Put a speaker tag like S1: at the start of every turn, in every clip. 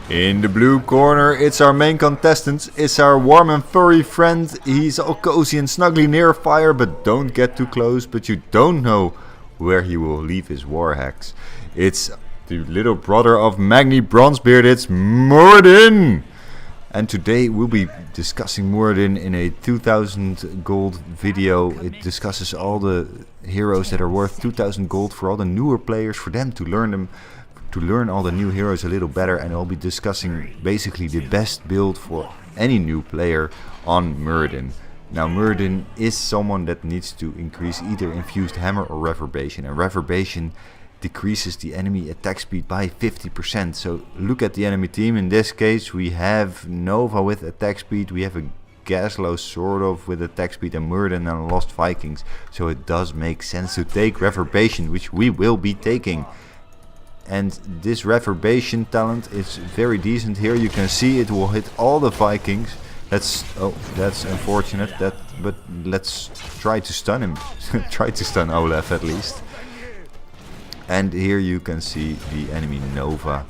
S1: In the blue corner, it's our main contestant. It's our warm and furry friend. He's all cozy and snuggly near a fire, but don't get too close. But you don't know where he will leave his war hacks. It's the little brother of Magni Bronzebeard. It's Muradin. And today we'll be discussing Muradin in a 2000 gold video. It discusses all the heroes that are worth 2000 gold for all the newer players, for them to learn all the new heroes a little better. And I'll be discussing basically the best build for any new player on Muradin. Now Muradin is someone that needs to increase either Infused Hammer or Reverberation, and Reverberation decreases the enemy attack speed by 50%. So look at the enemy team. In this case we have Nova with attack speed, we have a Gaslow sort of with attack speed, and Muradin and Lost Vikings. So it does make sense to take Reverberation, which we will be taking. And this Reverberation talent is very decent. Here you can see it will hit all the Vikings. That's unfortunate. But let's try to stun him. Try to stun Olaf at least. And here you can see the enemy Nova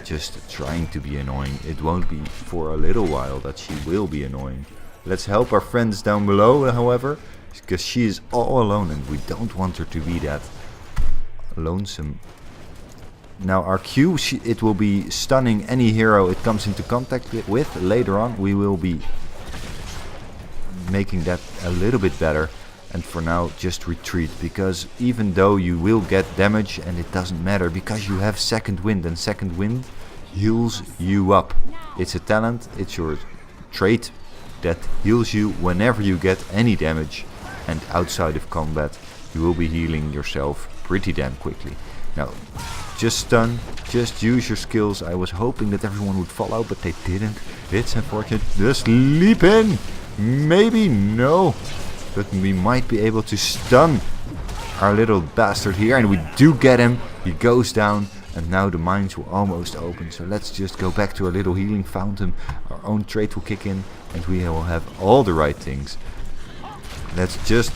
S1: just trying to be annoying. It won't be for a little while that she will be annoying. Let's help our friends down below, however, because she is all alone and we don't want her to be that lonesome. Now our Q, it will be stunning any hero it comes into contact with. Later on we will be making that a little bit better. And for now just retreat, because even though you will get damage, and it doesn't matter because you have Second Wind, and Second Wind heals you up. It's a talent, it's your trait that heals you whenever you get any damage, and outside of combat you will be healing yourself pretty damn quickly. Now just stun, just use your skills. I was hoping that everyone would fall out, but they didn't. It's unfortunate. Just leap in, maybe, no. But we might be able to stun our little bastard here, and we do get him. He goes down, and now the mines will almost open. So let's just go back to our little healing fountain. Our own trait will kick in, and we will have all the right things. Let's just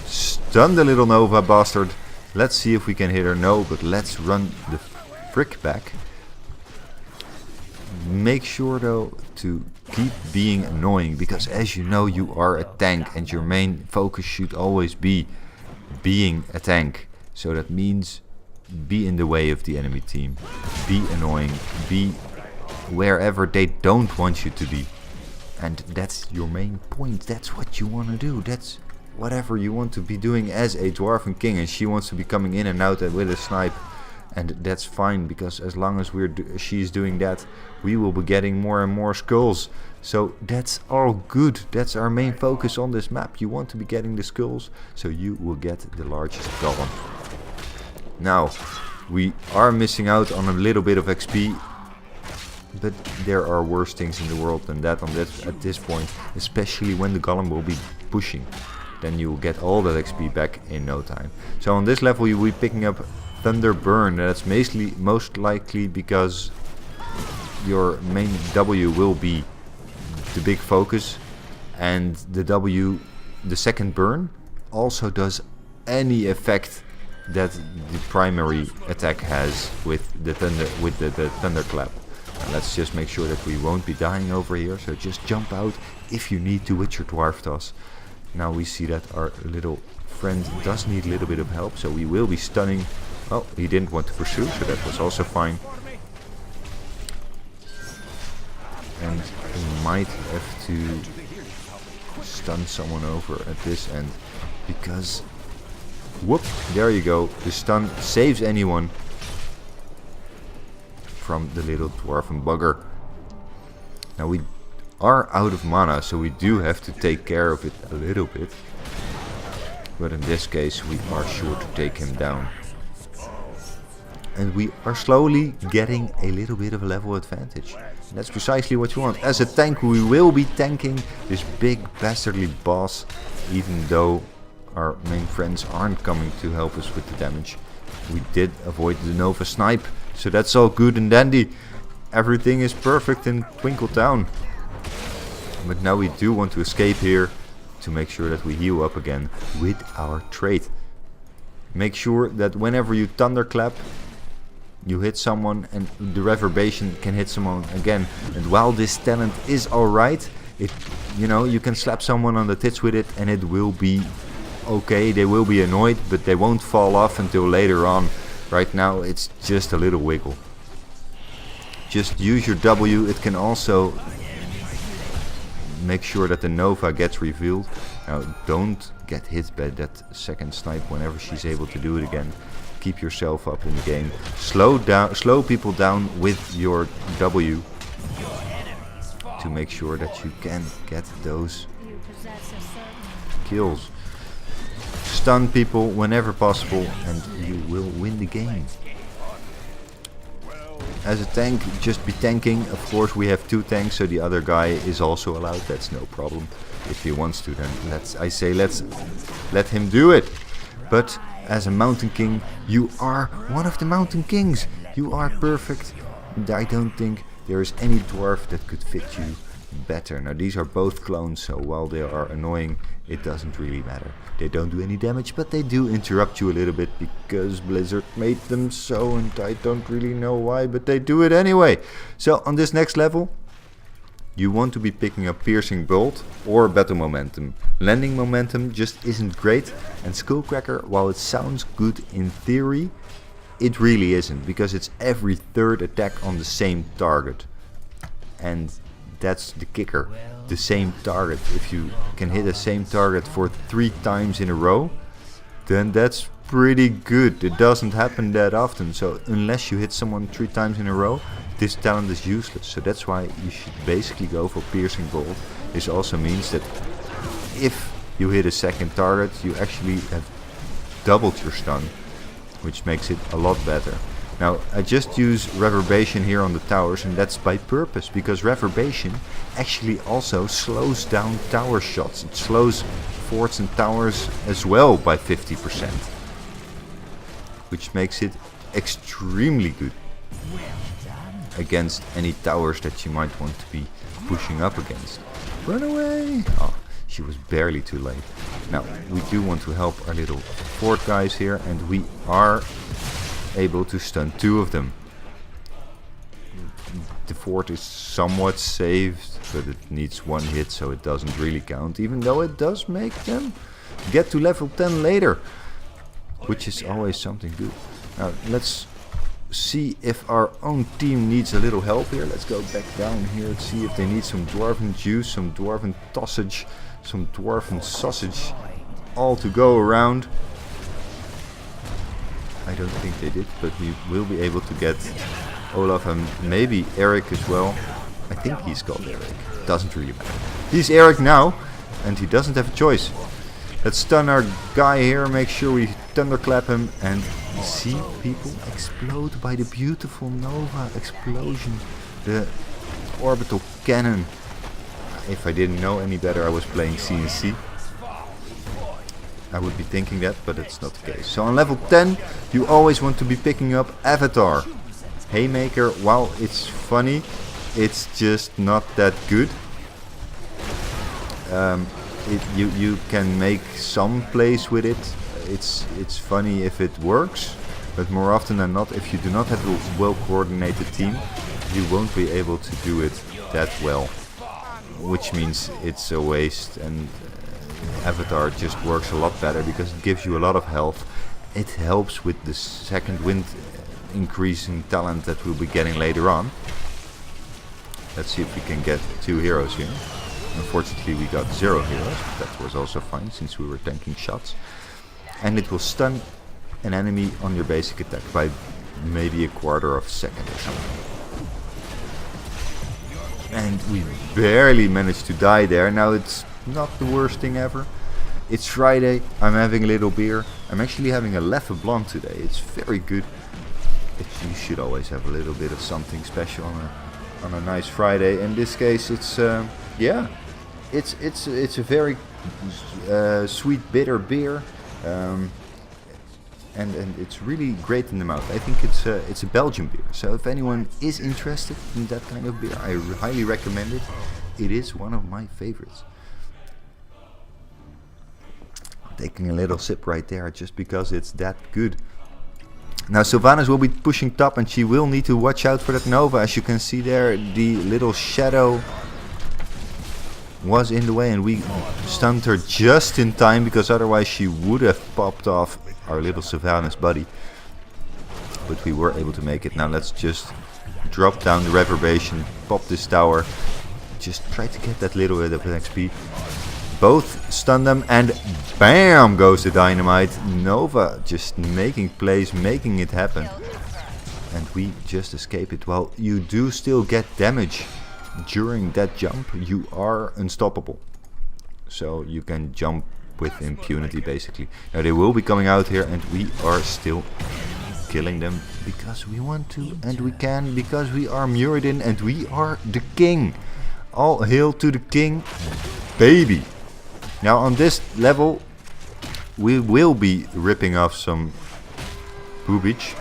S1: stun the little Nova bastard. Let's see if we can hit her. No, but let's run the frick back. Make sure though to keep being annoying, because as you know, you are a tank and your main focus should always be being a tank. So that means be in the way of the enemy team, be annoying, be wherever they don't want you to be. And that's your main point. That's what you want to do. That's whatever you want to be doing as a Dwarven King, and she wants to be coming in and out with a snipe. And that's fine, because as long as she's doing that, we will be getting more and more skulls. So that's all good. That's our main focus on this map. You want to be getting the skulls, so you will get the largest golem. Now, we are missing out on a little bit of XP, but there are worse things in the world than that at this point, especially when the golem will be pushing. Then you will get all that XP back in no time. So on this level you will be picking up Thunder Burn. That's most likely because your main W will be the big focus, and the second burn also does any effect that the primary attack has with the thunderclap. And let's just make sure that we won't be dying over here. So just jump out if you need to with your dwarf toss. Now we see that our little friend does need a little bit of help, so we will be stunning. Oh, he didn't want to pursue, so that was also fine. And we might have to stun someone over at this end, because whoop, there you go. The stun saves anyone from the little dwarven bugger. Now we are out of mana, so we do have to take care of it a little bit. But in this case we are sure to take him down. And we are slowly getting a little bit of a level advantage. And that's precisely what you want. As a tank we will be tanking this big bastardly boss, even though our main friends aren't coming to help us with the damage. We did avoid the Nova snipe, so that's all good and dandy. Everything is perfect in Twinkle Town. But now we do want to escape here to make sure that we heal up again with our trait. Make sure that whenever you thunderclap, You hit someone and the Reverberation can hit someone again. And while this talent is alright, you can slap someone on the tits with it and it will be okay. They will be annoyed, but they won't fall off until later on. Right now it's just a little wiggle. Just use your W. It can also make sure that the Nova gets revealed. Now don't get hit by that second snipe whenever she's able to do it again. Keep yourself up in the game. Slow people down with your W to make sure that you can get those kills. Stun people whenever possible and you will win the game. As a tank, just be tanking. Of course we have 2 tanks, so the other guy is also allowed. That's no problem. If he wants to, then let's let him do it. But as a Mountain King, you are one of the Mountain Kings. You are perfect. And I don't think there is any dwarf that could fit you better. Now these are both clones, so while they are annoying, it doesn't really matter. They don't do any damage, but they do interrupt you a little bit because Blizzard made them so, and I don't really know why, but they do it anyway. So on this next level, you want to be picking up Piercing Bolt or Battle Momentum. Landing Momentum just isn't great, and Skullcracker, while it sounds good in theory, it really isn't, because it's every 3rd attack on the same target. And that's the kicker, the same target. If you can hit the same target for 3 times in a row, then that's pretty good. It doesn't happen that often, so unless you hit someone 3 times in a row, this talent is useless. So that's why you should basically go for Piercing Bolt. This also means that if you hit a second target, you actually have doubled your stun, which makes it a lot better. Now I just use Reverberation here on the towers, and that's by purpose, because Reverberation actually also slows down tower shots. It slows forts and towers as well by 50%, which makes it extremely good against any towers that you might want to be pushing up against. Run away! Oh, she was barely too late. Now we do want to help our little fort guys here, and we are able to stun 2 of them. The fort is somewhat saved, but it needs 1 hit, so it doesn't really count, even though it does make them get to level 10 later, which is always something good. Now let's see if our own team needs a little help here. Let's go back down here and see if they need some dwarven juice, some dwarven tossage, some dwarven sausage, all to go around. I don't think they did, but we will be able to get Olaf and maybe Eric as well. I think he's called Eric. Doesn't really matter. He's Eric now, and he doesn't have a choice. Let's stun our guy here, make sure we thunderclap him, and see people explode by the beautiful Nova explosion. The orbital cannon. If I didn't know any better, I was playing CNC. I would be thinking that, but it's not the case. So on level 10, you always want to be picking up Avatar. Haymaker, while it's funny, it's just not that good. You can make some plays with it. It's funny if it works, but more often than not, if you do not have a well-coordinated team, you won't be able to do it that well, which means it's a waste. And Avatar just works a lot better because it gives you a lot of health. It helps with the second wind increasing talent that we'll be getting later on. Let's see if we can get 2 heroes here. Unfortunately we got 0 heroes, but that was also fine since we were tanking shots. And it will stun an enemy on your basic attack by maybe a quarter of a second or something. And we barely managed to die there. Now it's not the worst thing ever. It's Friday, I'm having a little beer. I'm actually having a Leffe Blanc today. It's very good. You should always have a little bit of something special on a nice Friday. In this case, it's yeah, it's a very sweet bitter beer, and it's really great in the mouth. I think it's a Belgian beer. So if anyone is interested in that kind of beer, I highly recommend it. It is one of my favorites. Taking a little sip right there just because it's that good. Now Sylvanas will be pushing top and she will need to watch out for that Nova. As you can see there, the little shadow was in the way and we stunned her just in time, because otherwise she would have popped off our little Sylvanas buddy. But we were able to make it. Now let's just drop down the Reverberation, pop this tower, just try to get that little bit of XP. Both stun them and BAM goes the dynamite. Nova just making plays, making it happen. And we just escape it. Well, you do still get damage during that jump. You are unstoppable. So you can jump with impunity basically. Now they will be coming out here and we are still killing them because we want to and we can, because we are Muradin and we are the king. All hail to the king, baby. Now on this level we will be ripping off some boobage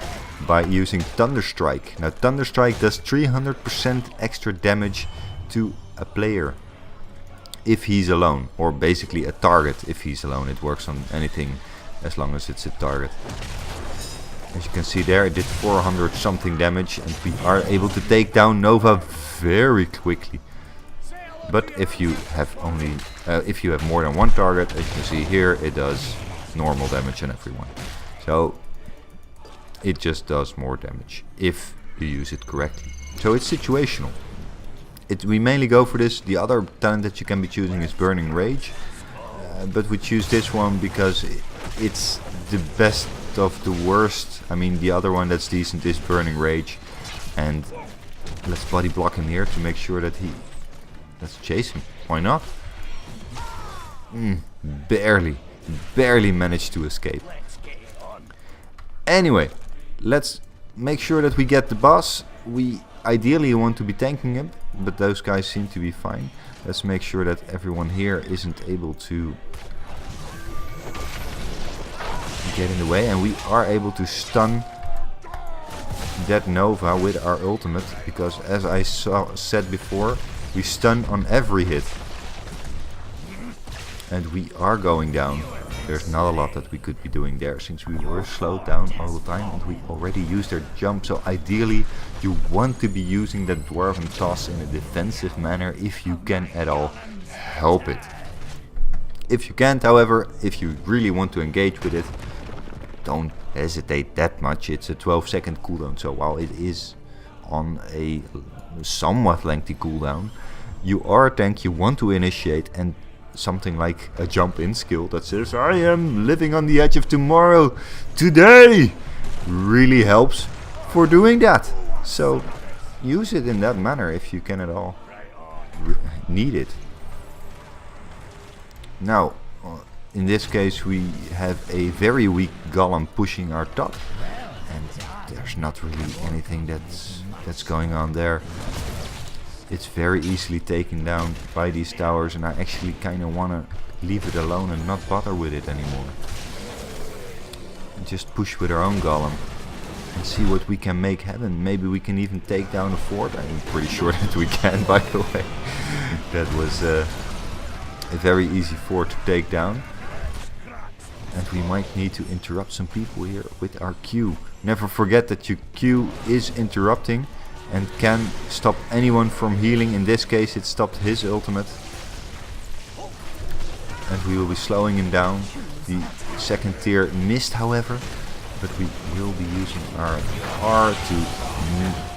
S1: by using Thunderstrike. Now Thunderstrike does 300% extra damage to a player if he's alone, or basically a target if he's alone. It works on anything as long as it's a target. As you can see there, it did 400 something damage and we are able to take down Nova very quickly. But if you have more than one target, as you can see here, it does normal damage on everyone. So it just does more damage if you use it correctly. So it's situational. We mainly go for this. The other talent that you can be choosing is Burning Rage, but we choose this one because it's the best of the worst. I mean, the other one that's decent is Burning Rage, and let's body block him here to make sure that let's chase him. Why not? Barely managed to escape. Anyway, let's make sure that we get the boss. We ideally want to be tanking him, but those guys seem to be fine. Let's make sure that everyone here isn't able to get in the way, and we are able to stun that Nova with our ultimate, because as I said before, we stun on every hit. And we are going down. There's not a lot that we could be doing there, since we were slowed down all the time and we already used our jump. So ideally you want to be using that Dwarven toss in a defensive manner if you can at all help it. If you can't, however, if you really want to engage with it, don't hesitate that much. It's a 12-second cooldown, so while it is on a somewhat lengthy cooldown, you are a tank, you want to initiate, and something like a jump in skill that says I am living on the edge of tomorrow today really helps for doing that. So use it in that manner if you can at all need it. Now in this case we have a very weak golem pushing our top, and there's not really anything that's going on there. It's very easily taken down by these towers, and I actually kind of want to leave it alone and not bother with it anymore. Just push with our own golem and see what we can make happen. Maybe we can even take down the fort. I'm pretty sure that we can, by the way. That was a very easy fort to take down. And we might need to interrupt some people here with our Q. Never forget that your Q is interrupting and can stop anyone from healing. In this case it stopped his ultimate. And we will be slowing him down. The second tier missed, however, but we will be using our R to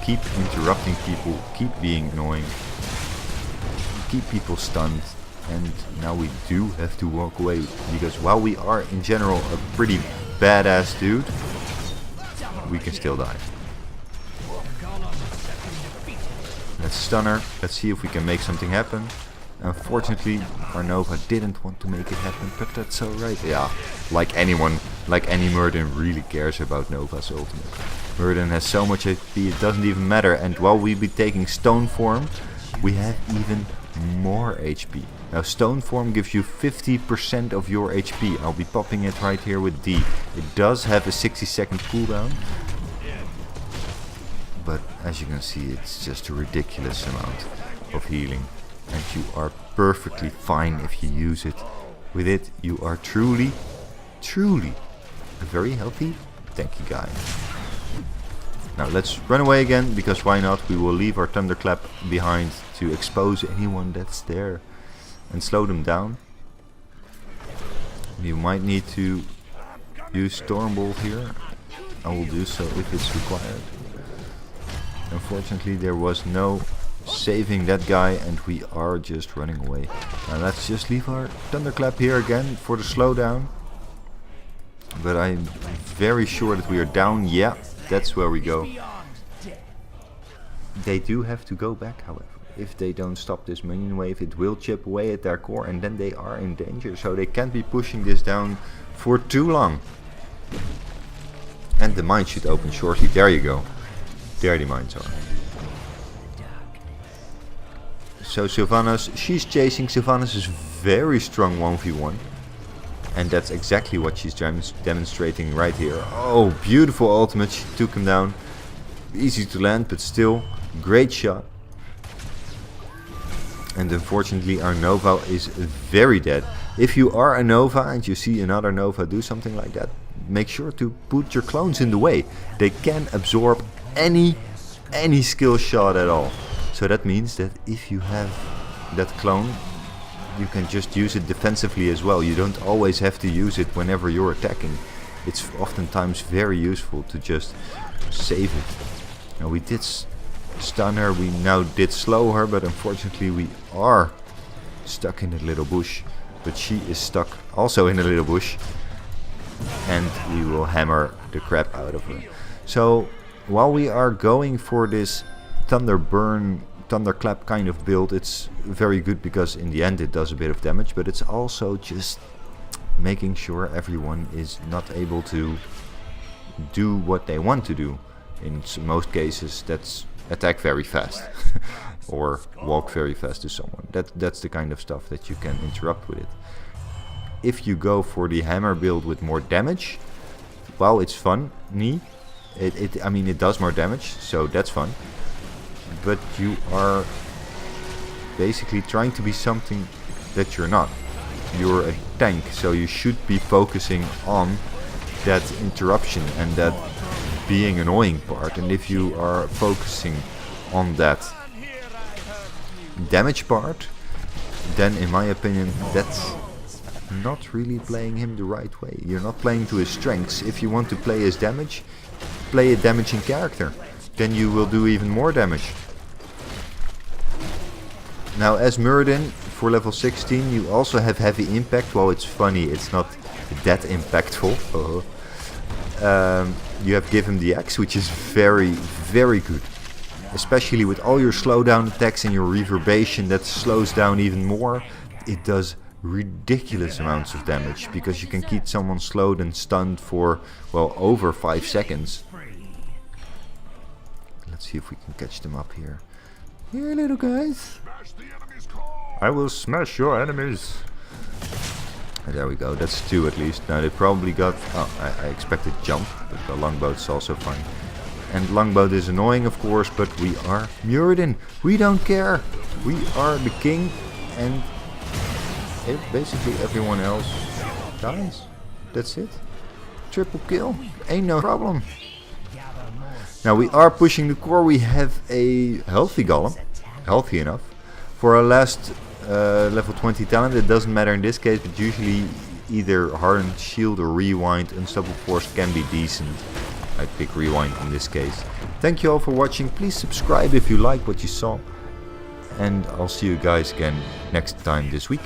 S1: keep interrupting people, keep being annoying, keep people stunned. And now we do have to walk away, because while we are in general a pretty badass dude, we can still die. Let's stun her. Let's see if we can make something happen. Unfortunately, our Nova didn't want to make it happen, but that's alright. Yeah, like any Muradin really cares about Nova's ultimate. Muradin has so much HP, it doesn't even matter. And while we be taking Stoneform, we have even more HP. Now Stoneform gives you 50% of your HP. I'll be popping it right here with D. It does have a 60-second cooldown, but as you can see, it's just a ridiculous amount of healing, and you are perfectly fine if you use it. With it you are truly a very healthy tanky guy. Now let's run away again, because why not? We will leave our Thunderclap behind to expose anyone that's there and slow them down. We might need to use Stormbolt here. I will do so if it's required. Unfortunately there was no saving that guy, and we are just running away. Now let's just leave our Thunderclap here again for the slowdown. But I'm very sure that we are down. Yeah, that's where we go. They do have to go back, however. If they don't stop this minion wave, it will chip away at their core, and then they are in danger. So they can't be pushing this down for too long. And the mine should open shortly. There you go. There the mines are. So Sylvanas, she's chasing. Sylvanas is very strong 1v1. And that's exactly what she's demonstrating right here. Oh, beautiful ultimate. She took him down. Easy to land, but still, great shot. And unfortunately our Nova is very dead. If you are a Nova and you see another Nova do something like that, make sure to put your clones in the way. They can absorb any skill shot at all. So that means that if you have that clone, you can just use it defensively as well. You don't always have to use it whenever you're attacking. It's oftentimes very useful to just save it. Now we did stun her, we now did slow her, but unfortunately we are stuck in a little bush. But she is stuck also in a little bush. And we will hammer the crap out of her. So while we are going for this Thunderclap kind of build, it's very good because in the end it does a bit of damage, but it's also just making sure everyone is not able to do what they want to do. In most cases that's attack very fast or walk very fast to someone. That's the kind of stuff that you can interrupt with it. If you go for the hammer build with more damage, well, it's fun. I mean, it does more damage, so that's fun. But you are basically trying to be something that you're not. You're a tank, so you should be focusing on that interruption and that being annoying part. And if you are focusing on that damage part, then in my opinion that's not really playing him the right way. You're not playing to his strengths. If you want to play his damage, play a damaging character. Then you will do even more damage. Now as Muradin for level 16 you also have heavy impact. Well, it's funny, it's not that impactful. You have given the axe, which is very good. Especially with all your slowdown attacks and your reverberation that slows down even more. It does ridiculous amounts of damage because you can keep someone slowed and stunned for, well, over 5 seconds. Let's see if we can catch them up here. Here, little guys. I will smash your enemies. And there we go, that's 2 at least. Now they probably got... Oh, I expected jump, but the longboat's also fine. And longboat is annoying, of course, but we are Muradin. We don't care. We are the king, and basically everyone else dies. That's it. Triple kill. Ain't no problem. Now we are pushing the core. We have a healthy golem. Healthy enough. For our last level 20 talent, it doesn't matter in this case, but usually either hardened shield or rewind, unstoppable force can be decent. I pick rewind in this case. Thank you all for watching. Please subscribe if you like what you saw. And I'll see you guys again next time this week.